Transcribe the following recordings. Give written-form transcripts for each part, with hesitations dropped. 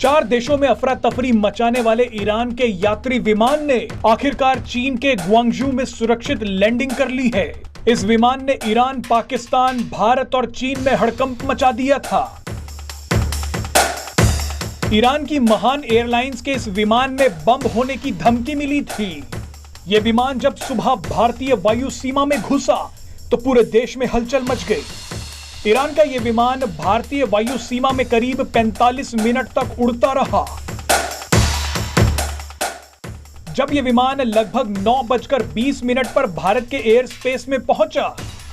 4 देशों में अफरा तफरी मचाने वाले ईरान के यात्री विमान ने आखिरकार चीन के ग्वांगझू में सुरक्षित लैंडिंग कर ली है। इस विमान ने ईरान, पाकिस्तान, भारत और चीन में हड़कंप मचा दिया था। ईरान की महान एयरलाइंस के इस विमान में बम होने की धमकी मिली थी। यह विमान जब सुबह भारतीय वायु सीमा में घुसा तो पूरे देश में हलचल मच गई। ईरान का यह विमान भारतीय वायु सीमा में करीब 45 मिनट तक उड़ता रहा। जब यह विमान लगभग 9:20 पर भारत के एयर स्पेस में पहुंचा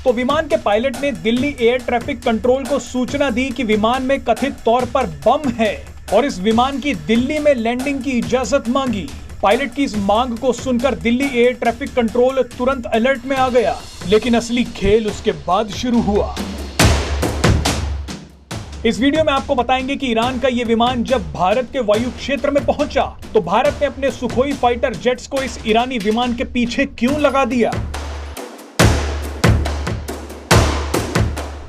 तो विमान के पायलट ने दिल्ली एयर ट्रैफिक कंट्रोल को सूचना दी कि विमान में कथित तौर पर बम है और इस विमान की दिल्ली में लैंडिंग की इजाजत मांगी। पायलट की इस मांग को सुनकर दिल्ली एयर ट्रैफिक कंट्रोल तुरंत अलर्ट में आ गया, लेकिन असली खेल उसके बाद शुरू हुआ। इस वीडियो में आपको बताएंगे कि ईरान का यह विमान जब भारत के वायु क्षेत्र में पहुंचा तो भारत ने अपने सुखोई फाइटर जेट्स को इस ईरानी विमान के पीछे क्यों लगा दिया।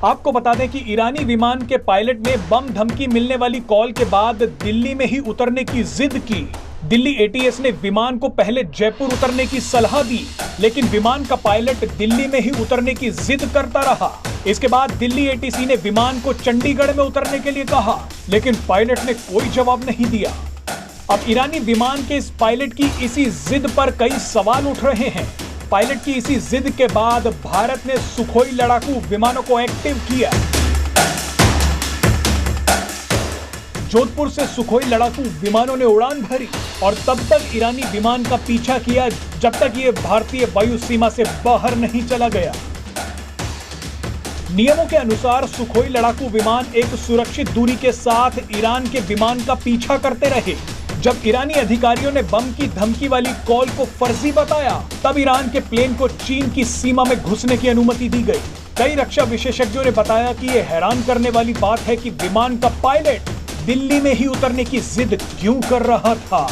आपको बता दें कि ईरानी विमान के पायलट ने बम धमकी मिलने वाली कॉल के बाद दिल्ली में ही उतरने की जिद की। दिल्ली एटीएस ने विमान को पहले जयपुर उतरने की सलाह दी, लेकिन विमान का पायलट दिल्ली में ही उतरने की जिद करता रहा। इसके बाद दिल्ली एटीसी ने विमान को चंडीगढ़ में उतरने के लिए कहा, लेकिन पायलट ने कोई जवाब नहीं दिया। अब ईरानी विमान के इस पायलट की इसी जिद पर कई सवाल उठ रहे हैं। पायलट की इसी जिद के बाद भारत ने सुखोई लड़ाकू विमानों को एक्टिव किया। जोधपुर से सुखोई लड़ाकू विमानों ने उड़ान भरी और तब तक ईरानी विमान का पीछा किया जब तक ये भारतीय वायु सीमा से बाहर नहीं चला गया। नियमों के अनुसार सुखोई लड़ाकू विमान एक सुरक्षित दूरी के साथ ईरान के विमान का पीछा करते रहे। जब ईरानी अधिकारियों ने बम की धमकी वाली कॉल को फर्जी बताया, तब ईरान के प्लेन को चीन की सीमा में घुसने की अनुमति दी गई। कई रक्षा विशेषज्ञों ने बताया कि यह हैरान करने वाली बात है कि विमान का पायलट दिल्ली में ही उतरने की जिद क्यों कर रहा था।